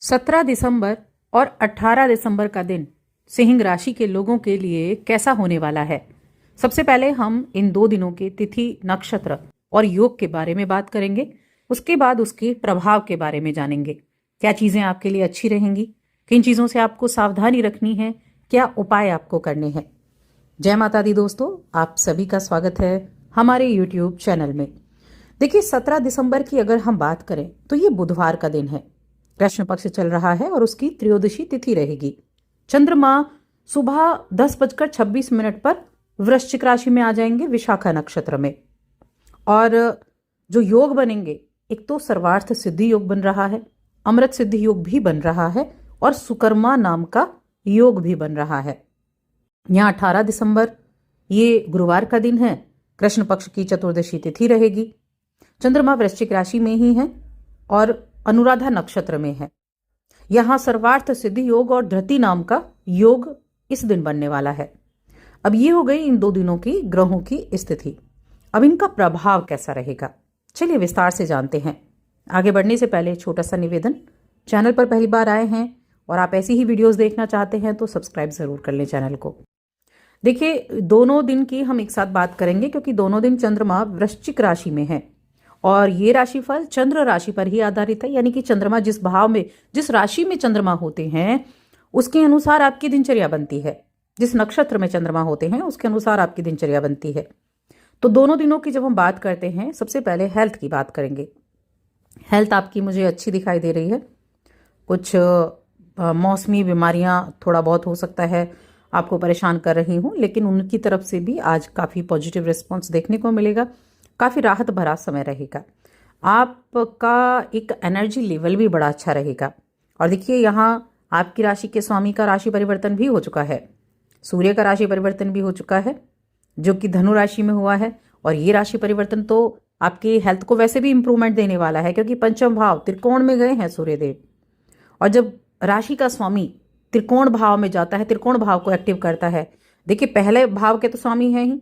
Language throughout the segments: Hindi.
17 दिसंबर और 18 दिसंबर का दिन सिंह राशि के लोगों के लिए कैसा होने वाला है। सबसे पहले हम इन दो दिनों के तिथि, नक्षत्र और योग के बारे में बात करेंगे। उसके बाद उसके प्रभाव के बारे में जानेंगे। क्या चीजें आपके लिए अच्छी रहेंगी, किन चीजों से आपको सावधानी रखनी है, क्या उपाय आपको करने हैं। जय माता दी दोस्तों, आप सभी का स्वागत है हमारे YouTube चैनल में। देखिए, 17 दिसंबर की अगर हम बात करें तो ये बुधवार का दिन है। कृष्ण पक्ष चल रहा है और उसकी त्रयोदशी तिथि रहेगी। चंद्रमा सुबह 10:26 पर वृश्चिक राशि में आ जाएंगे, विशाखा नक्षत्र में। और जो योग बनेंगे, एक तो सर्वार्थ सिद्धि योग बन रहा है, अमृत सिद्धि योग भी बन रहा है और सुकर्मा नाम का योग भी बन रहा है। यहाँ 18 दिसंबर ये गुरुवार का दिन है। कृष्ण पक्ष की चतुर्दशी तिथि रहेगी। चंद्रमा वृश्चिक राशि में ही है और अनुराधा नक्षत्र में है। यहां सर्वार्थ सिद्धि योग और धृति नाम का योग इस दिन बनने वाला है। अब ये हो गई इन दो दिनों की ग्रहों की स्थिति। अब इनका प्रभाव कैसा रहेगा, चलिए विस्तार से जानते हैं। आगे बढ़ने से पहले छोटा सा निवेदन, चैनल पर पहली बार आए हैं और आप ऐसी ही वीडियोस देखना चाहते हैं तो सब्सक्राइब जरूर कर लें चैनल को। देखिए, दोनों दिन की हम एक साथ बात करेंगे क्योंकि दोनों दिन चंद्रमा वृश्चिक राशि में है और ये राशिफल चंद्र राशि पर ही आधारित है। यानी कि चंद्रमा जिस भाव में, जिस राशि में चंद्रमा होते हैं उसके अनुसार आपकी दिनचर्या बनती है। जिस नक्षत्र में चंद्रमा होते हैं उसके अनुसार आपकी दिनचर्या बनती है। तो दोनों दिनों की जब हम बात करते हैं, सबसे पहले हेल्थ की बात करेंगे। हेल्थ आपकी मुझे अच्छी दिखाई दे रही है। कुछ मौसमी बीमारियां थोड़ा बहुत हो सकता है आपको परेशान कर रही हूं, लेकिन उनकी तरफ से भी आज काफ़ी पॉजिटिव रिस्पॉन्स देखने को मिलेगा। काफ़ी राहत भरा समय रहेगा। आपका एक एनर्जी लेवल भी बड़ा अच्छा रहेगा। और देखिए, यहाँ आपकी राशि के स्वामी का राशि परिवर्तन भी हो चुका है। सूर्य का राशि परिवर्तन भी हो चुका है जो कि धनु राशि में हुआ है। और ये राशि परिवर्तन तो आपकी हेल्थ को वैसे भी इंप्रूवमेंट देने वाला है क्योंकि पंचम भाव त्रिकोण में गए हैं सूर्यदेव। और जब राशि का स्वामी त्रिकोण भाव में जाता है, त्रिकोण भाव को एक्टिव करता है। देखिए, पहले भाव के तो स्वामी हैं ही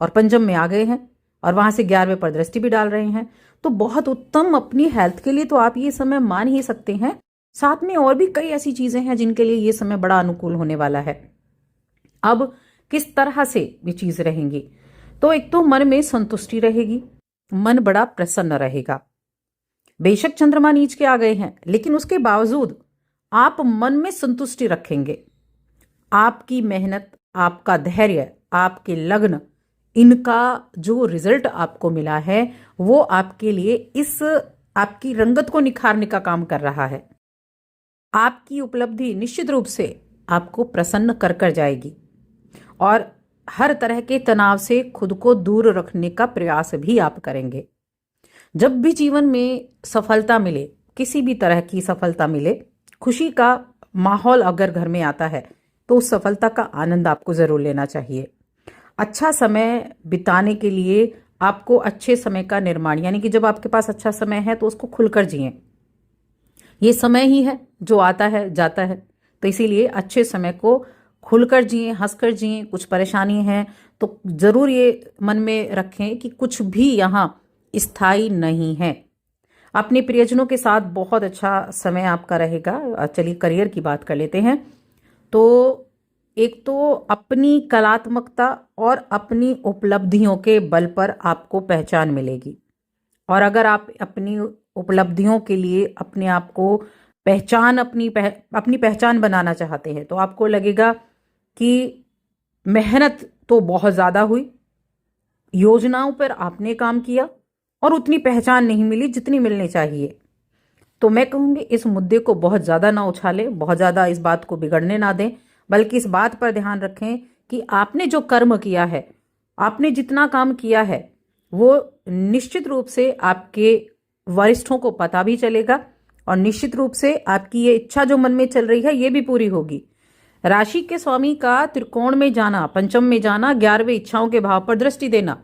और पंचम में आ गए हैं और वहां से 11वें पर दृष्टि भी डाल रहे हैं। तो बहुत उत्तम अपनी हेल्थ के लिए तो आप ये समय मान ही सकते हैं। साथ में और भी कई ऐसी चीजें हैं जिनके लिए ये समय बड़ा अनुकूल होने वाला है। अब किस तरह से ये चीज रहेंगी, तो एक तो मन में संतुष्टि रहेगी, मन बड़ा प्रसन्न रहेगा। बेशक चंद्रमा नीच के आ गए हैं लेकिन उसके बावजूद आप मन में संतुष्टि रखेंगे। आपकी मेहनत, आपका धैर्य, आपके लग्न, इनका जो रिजल्ट आपको मिला है वो आपके लिए इस आपकी रंगत को निखारने का काम कर रहा है। आपकी उपलब्धि निश्चित रूप से आपको प्रसन्न कर कर जाएगी और हर तरह के तनाव से खुद को दूर रखने का प्रयास भी आप करेंगे। जब भी जीवन में सफलता मिले, किसी भी तरह की सफलता मिले, खुशी का माहौल अगर घर में आता है तो उस सफलता का आनंद आपको जरूर लेना चाहिए। अच्छा समय बिताने के लिए आपको अच्छे समय का निर्माण, यानी कि जब आपके पास अच्छा समय है तो उसको खुलकर जिएं। ये समय ही है जो आता है जाता है, तो इसीलिए अच्छे समय को खुलकर जिएं, हंसकर जिएं। कुछ परेशानी है तो जरूर ये मन में रखें कि कुछ भी यहाँ स्थायी नहीं है। अपने प्रियजनों के साथ बहुत अच्छा समय आपका रहेगा। चलिए करियर की बात कर लेते हैं। तो एक तो अपनी कलात्मकता और अपनी उपलब्धियों के बल पर आपको पहचान मिलेगी। और अगर आप अपनी उपलब्धियों के लिए अपने आप को अपनी पहचान बनाना चाहते हैं तो आपको लगेगा कि मेहनत तो बहुत ज़्यादा हुई, योजनाओं पर आपने काम किया और उतनी पहचान नहीं मिली जितनी मिलनी चाहिए। तो मैं कहूँगी इस मुद्दे को बहुत ज़्यादा ना उछालें, बहुत ज़्यादा इस बात को बिगड़ने ना दें, बल्कि इस बात पर ध्यान रखें कि आपने जो कर्म किया है, आपने जितना काम किया है, वो निश्चित रूप से आपके वरिष्ठों को पता भी चलेगा और निश्चित रूप से आपकी ये इच्छा जो मन में चल रही है ये भी पूरी होगी। राशि के स्वामी का त्रिकोण में जाना, पंचम में जाना, 11वें इच्छाओं के भाव पर दृष्टि देना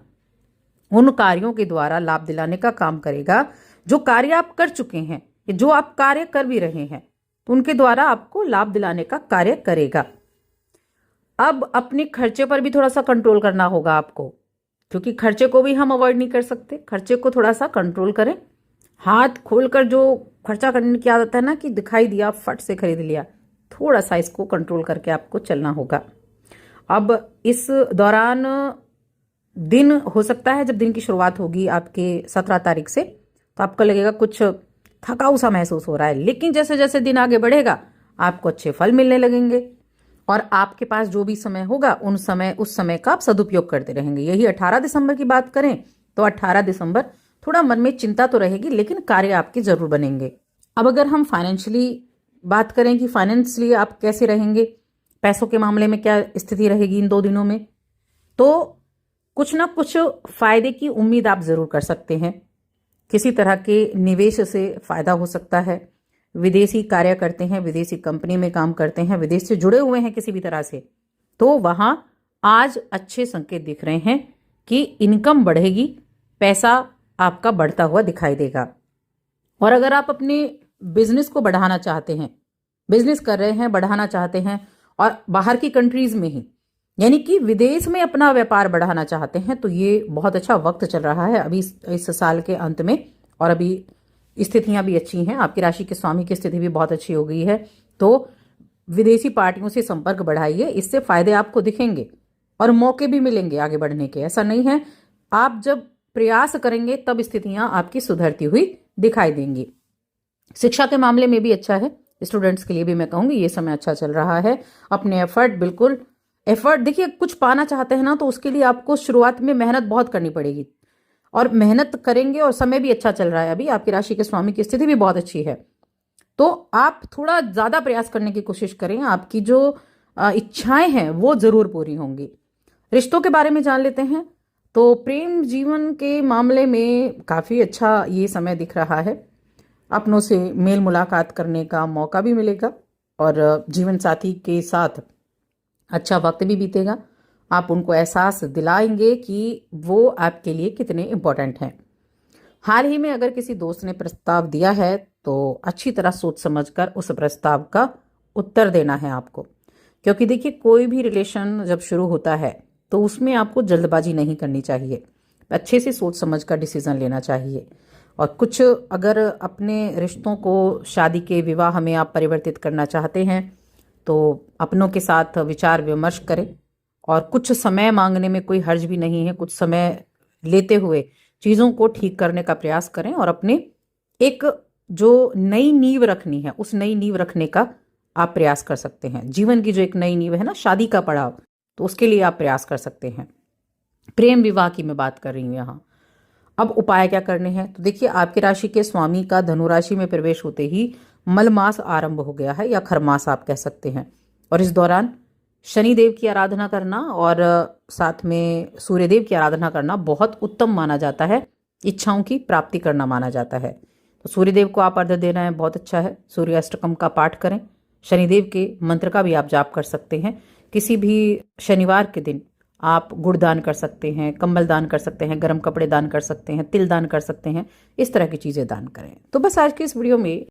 उन कार्यों के द्वारा लाभ दिलाने का काम करेगा। जो कार्य आप कर चुके हैं, जो आप कार्य कर भी रहे हैं, तो उनके द्वारा आपको लाभ दिलाने का कार्य करेगा। अब अपने खर्चे पर भी थोड़ा सा कंट्रोल करना होगा आपको, क्योंकि खर्चे को भी हम अवॉइड नहीं कर सकते। खर्चे को थोड़ा सा कंट्रोल करें। हाथ खोलकर जो खर्चा करने की आदत है ना, कि दिखाई दिया फट से खरीद लिया, थोड़ा सा इसको कंट्रोल करके आपको चलना होगा। अब इस दौरान दिन हो सकता है, जब दिन की शुरुआत होगी आपके 17 तारीख से, तो आपको लगेगा कुछ थकाऊ सा महसूस हो रहा है, लेकिन जैसे जैसे दिन आगे बढ़ेगा आपको अच्छे फल मिलने लगेंगे और आपके पास जो भी समय होगा उस समय का आप सदुपयोग करते रहेंगे। यही 18 दिसंबर की बात करें तो 18 दिसंबर थोड़ा मन में चिंता तो रहेगी, लेकिन कार्य आपके जरूर बनेंगे। अब अगर हम फाइनेंशियली बात करें कि फाइनेंशियली आप कैसे रहेंगे, पैसों के मामले में क्या स्थिति रहेगी इन 2 दिनों में, तो कुछ ना कुछ फायदे की उम्मीद आप जरूर कर सकते हैं। किसी तरह के निवेश से फायदा हो सकता है। विदेशी कार्य करते हैं, विदेशी कंपनी में काम करते हैं, विदेश से जुड़े हुए हैं किसी भी तरह से, तो वहां आज अच्छे संकेत दिख रहे हैं कि इनकम बढ़ेगी, पैसा आपका बढ़ता हुआ दिखाई देगा। और अगर आप अपने बिजनेस को बढ़ाना चाहते हैं, बिजनेस कर रहे हैं, बढ़ाना चाहते हैं और बाहर की कंट्रीज में ही, यानी कि विदेश में अपना व्यापार बढ़ाना चाहते हैं, तो ये बहुत अच्छा वक्त चल रहा है अभी इस साल के अंत में। और अभी स्थितियां भी अच्छी हैं, आपकी राशि के स्वामी की स्थिति भी बहुत अच्छी हो गई है। तो विदेशी पार्टियों से संपर्क बढ़ाइए, इससे फायदे आपको दिखेंगे और मौके भी मिलेंगे आगे बढ़ने के। ऐसा नहीं है, आप जब प्रयास करेंगे तब स्थितियां आपकी सुधरती हुई दिखाई देंगी। शिक्षा के मामले में भी अच्छा है, स्टूडेंट्स के लिए भी मैं कहूंगी ये समय अच्छा चल रहा है। अपने एफर्ट देखिए, कुछ पाना चाहते हैं ना, तो उसके लिए आपको शुरुआत में मेहनत बहुत करनी पड़ेगी और मेहनत करेंगे। और समय भी अच्छा चल रहा है, अभी आपकी राशि के स्वामी की स्थिति भी बहुत अच्छी है, तो आप थोड़ा ज्यादा प्रयास करने की कोशिश करें। आपकी जो इच्छाएं हैं वो जरूर पूरी होंगी। रिश्तों के बारे में जान लेते हैं, तो प्रेम जीवन के मामले में काफी अच्छा ये समय दिख रहा है। अपनों से मेल मुलाकात करने का मौका भी मिलेगा और जीवन साथी के साथ अच्छा वक्त भी बीतेगा। आप उनको एहसास दिलाएंगे कि वो आपके लिए कितने इम्पोर्टेंट हैं। हाल ही में अगर किसी दोस्त ने प्रस्ताव दिया है तो अच्छी तरह सोच समझकर उस प्रस्ताव का उत्तर देना है आपको, क्योंकि देखिए कोई भी रिलेशन जब शुरू होता है तो उसमें आपको जल्दबाजी नहीं करनी चाहिए, अच्छे से सोच समझकर डिसीजन लेना चाहिए। और कुछ अगर अपने रिश्तों को शादी के विवाह में आप परिवर्तित करना चाहते हैं तो अपनों के साथ विचार विमर्श करें और कुछ समय मांगने में कोई हर्ज भी नहीं है। कुछ समय लेते हुए चीज़ों को ठीक करने का प्रयास करें और अपने एक जो नई नींव रखनी है उस नई नींव रखने का आप प्रयास कर सकते हैं। जीवन की जो एक नई नींव है ना, शादी का पड़ाव, तो उसके लिए आप प्रयास कर सकते हैं। प्रेम विवाह की मैं बात कर रही हूँ यहाँ। अब उपाय क्या करने हैं, तो देखिए आपकी राशि के स्वामी का धनु राशि में प्रवेश होते ही मल मास आरंभ हो गया है, या खरमास आप कह सकते हैं। और इस दौरान शनिदेव की आराधना करना और साथ में सूर्यदेव की आराधना करना बहुत उत्तम माना जाता है, इच्छाओं की प्राप्ति करना माना जाता है। तो सूर्यदेव को आप अर्घ्य देना है, बहुत अच्छा है। सूर्य अष्टकम का पाठ करें, शनिदेव के मंत्र का भी आप जाप कर सकते हैं। किसी भी शनिवार के दिन आप गुड़ दान कर सकते हैं, कंबल दान कर सकते हैं, गर्म कपड़े दान कर सकते हैं, तिल दान कर सकते हैं, इस तरह की चीज़ें दान करें। तो बस आज की इस वीडियो में